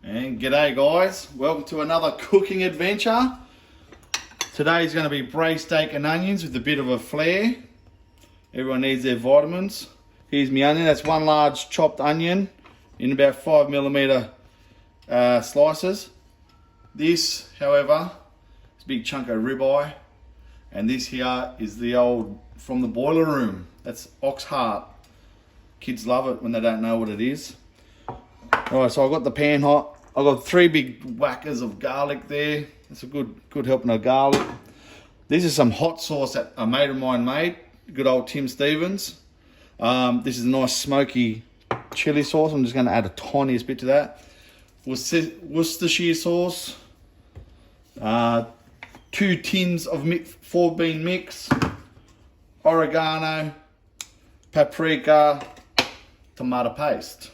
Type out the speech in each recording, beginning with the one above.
And g'day guys, welcome to another cooking adventure. Today's going to be braised steak and onions with a bit of a flair. Everyone needs their vitamins. Here's my onion, that's one large chopped onion in about 5mm slices. This, however, is a big chunk of ribeye. And this here is the old, from the boiler room, that's ox heart. Kids love it when they don't know what it is. Alright, so I've got the pan hot. I've got 3 big whackers of garlic there. That's a good helping of garlic. This is some hot sauce that a mate of mine made. Good old Tim Stevens. This is a nice smoky chili sauce. I'm just going to add a tiniest bit to that. Worcestershire sauce. 2 tins of 4-bean mix. Oregano. Paprika. Tomato paste.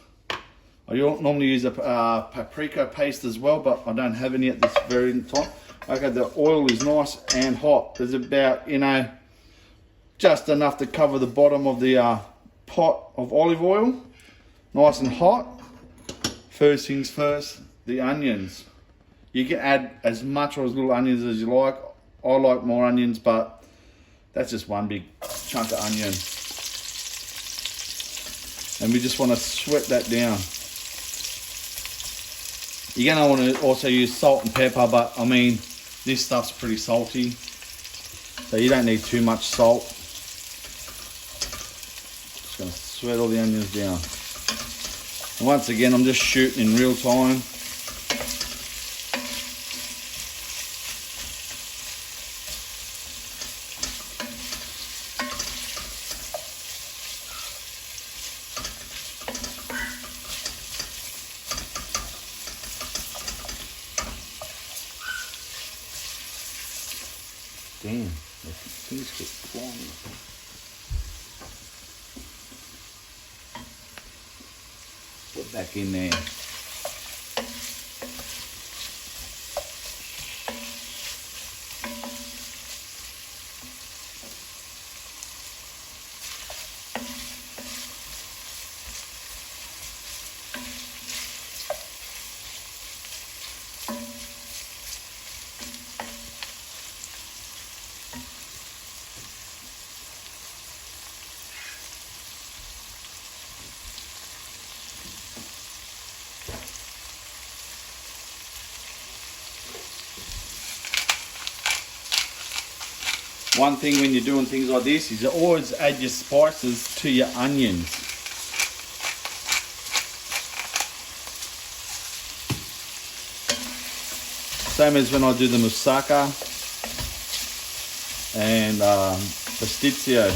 I normally use a paprika paste as well, but I don't have any at this very time. Okay, the oil is nice and hot. There's about, just enough to cover the bottom of the pot of olive oil. Nice and hot. First things first, the onions. You can add as much or as little onions as you like. I like more onions, but that's just one big chunk of onion. And we just want to sweat that down. You're going to want to also use salt and pepper, but I mean, this stuff's pretty salty, so you don't need too much salt. Just going to sweat all the onions down. And once again, I'm just shooting in real time. Damn, the things get flying. Put back in there. One thing when you're doing things like this is you always add your spices to your onions. Same as when I do the moussaka and pastizio.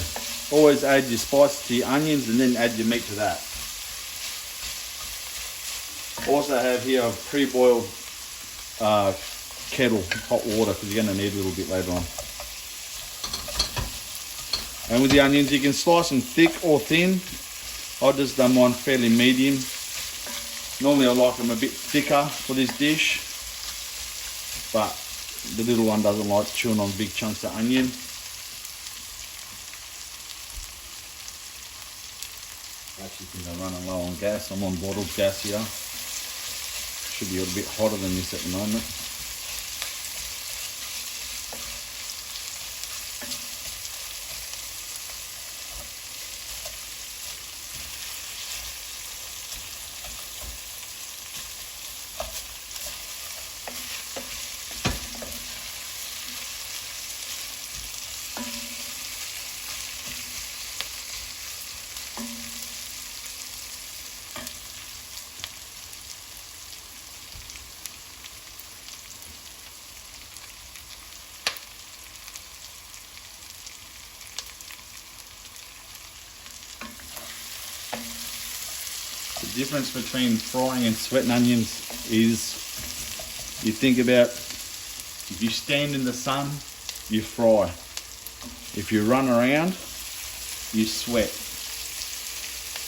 Always add your spices to your onions and then add your meat to that. Also have here a pre-boiled kettle, hot water, because you're going to need a little bit later on. And with the onions, you can slice them thick or thin. I just done mine fairly medium. Normally I like them a bit thicker for this dish, but the little one doesn't like chewing on big chunks of onion. Actually think I'm running low on gas. I'm on bottled gas here. Should be a bit hotter than this at the moment. The difference between frying and sweating onions is you think about, if you stand in the sun, you fry. If you run around, you sweat.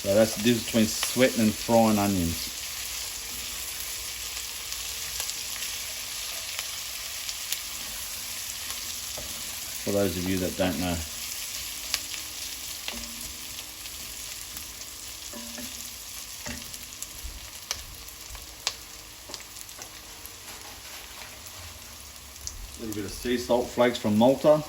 So that's the difference between sweating and frying onions. For those of you that don't know. little bit of sea salt flakes from Malta.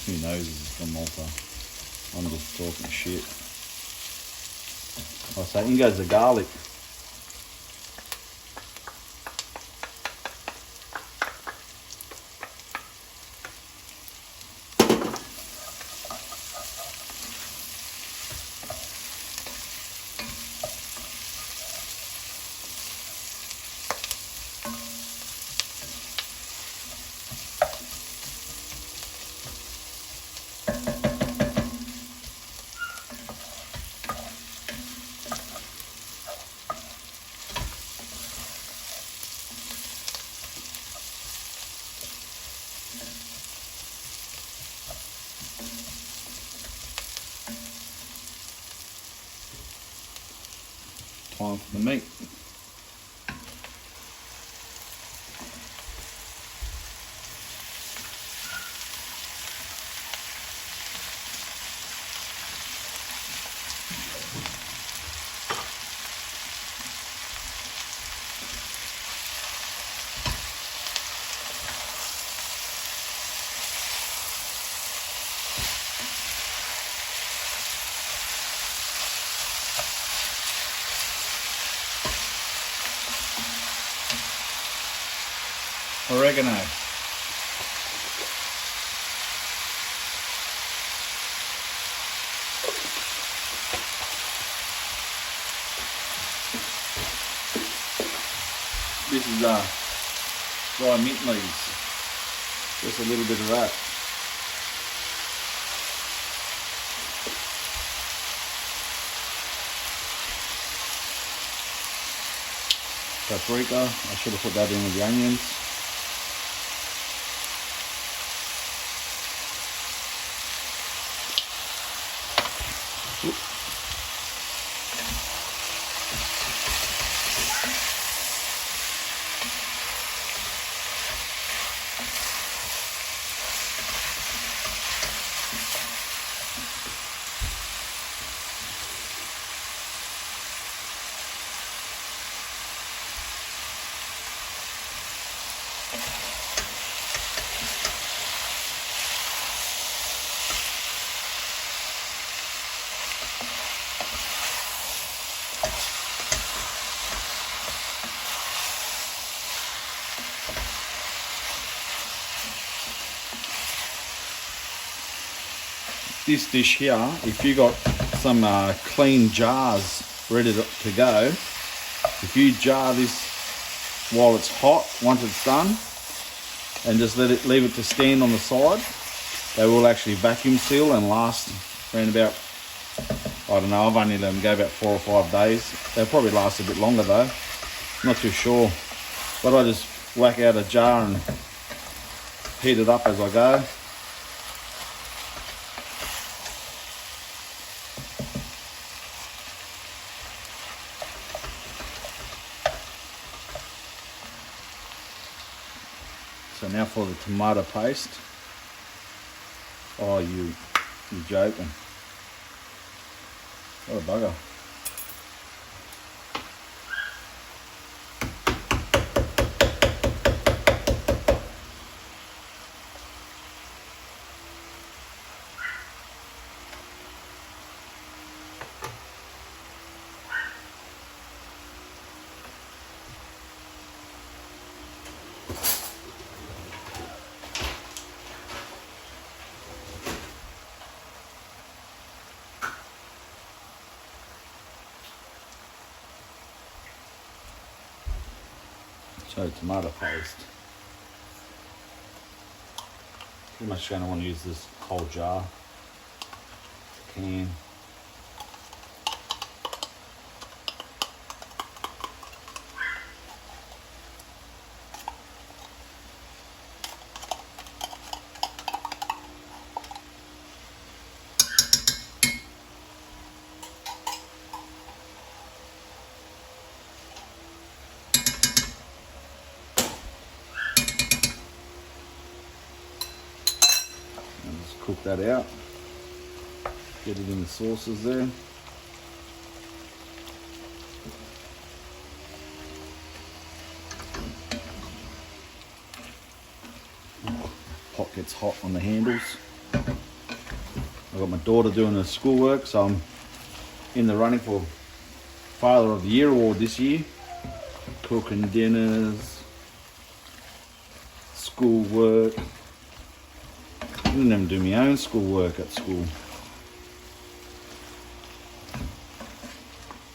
Who knows this is from Malta? I'm just talking shit. I say in goes the garlic. Time for the meat. Oregano. This is dry mint leaves. Just a little bit of that. Paprika. I should have put that in with the onions. This dish here, if you got some clean jars ready to go, if you jar this while it's hot, once it's done, and just leave it to stand on the side, they will actually vacuum seal and last around about, I don't know, I've only let them go about 4 or 5 days. They'll probably last a bit longer though, not too sure. But I just whack out a jar and heat it up as I go. So now for the tomato paste. Oh, you're joking. What a bugger. So tomato paste. Pretty much going to want to use this whole jar. Can. cook that out. Get it in the sauces there. Pot gets hot on the handles. I've got my daughter doing her schoolwork, so I'm in the running for Father of the Year award this year. Cooking dinners, schoolwork. I didn't even do my own schoolwork at school.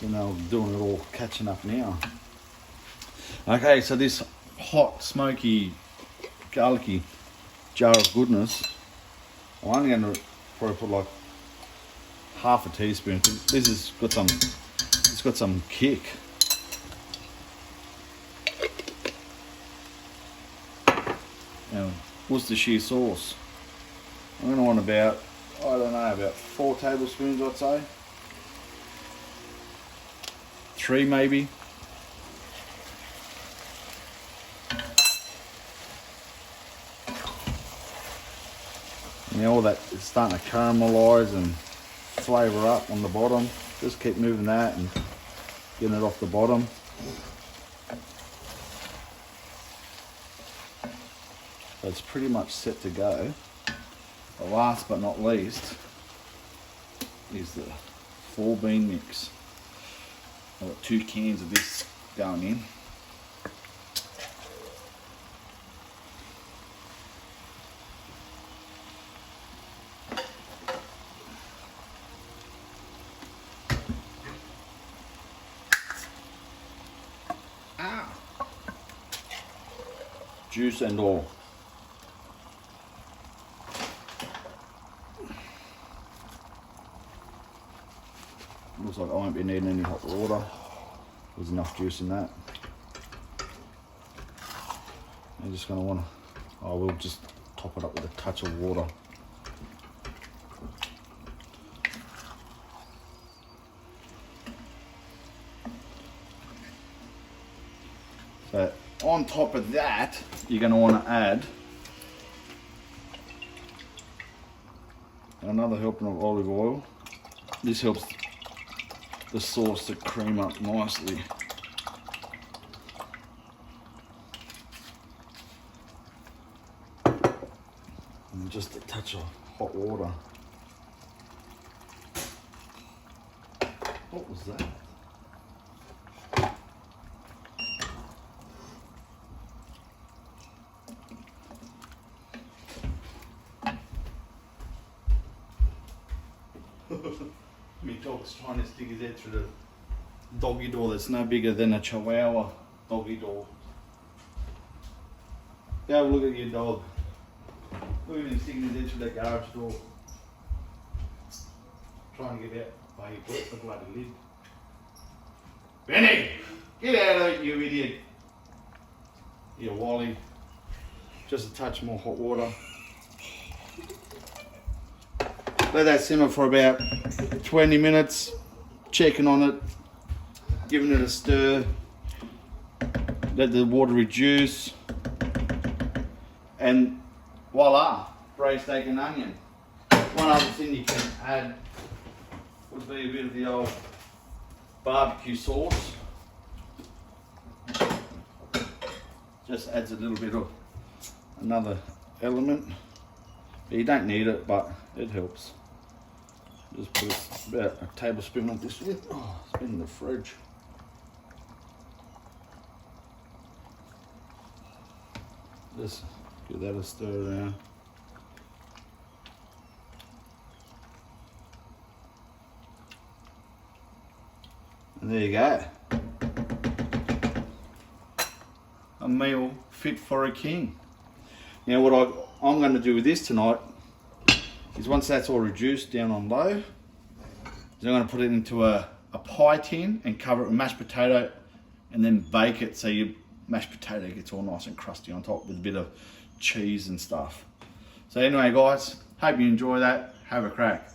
You know, doing it all, catching up now. Okay, so this hot, smoky, garlicky jar of goodness, I'm only going to probably put like half a teaspoon. This has got some, it's got some kick. Now, Worcestershire sauce. I'm going to want about, I don't know, about 4 tablespoons, I'd say. 3 maybe. Now all that is starting to caramelise and flavour up on the bottom. Just keep moving that and getting it off the bottom. So it's pretty much set to go. But last but not least is the 4 bean mix. I've got 2 cans of this going in. Juice and all. Looks like I won't be needing any hot water. There's enough juice in that. I'm just going to want to, I will just top it up with a touch of water. So on top of that, you're going to want to add another helping of olive oil. This helps the sauce to cream up nicely. And just a touch of hot water. What was that? Me dog's trying to stick his head through the doggy door that's no bigger than a Chihuahua doggy door. Go have a look at your dog. Look at him sticking his head through that garage door. Trying to get out. Oh, he broke the bloody lid. Benny! Get out of it, you idiot. You Wally. Just a touch more hot water. Let that simmer for about 20 minutes, checking on it, giving it a stir, let the water reduce, and voila, braised steak and onion. One other thing you can add would be a bit of the old barbecue sauce. Just adds a little bit of another element. But you don't need it, but it helps. Just put about a tablespoon of this in. Oh, it's been in the fridge. Just give that a stir around. And there you go. A meal fit for a king. Now what I'm going to do with this tonight is once that's all reduced down on low, is I'm going to put it into a pie tin and cover it with mashed potato and then bake it so your mashed potato gets all nice and crusty on top with a bit of cheese and stuff. So anyway guys, hope you enjoy that. Have a crack.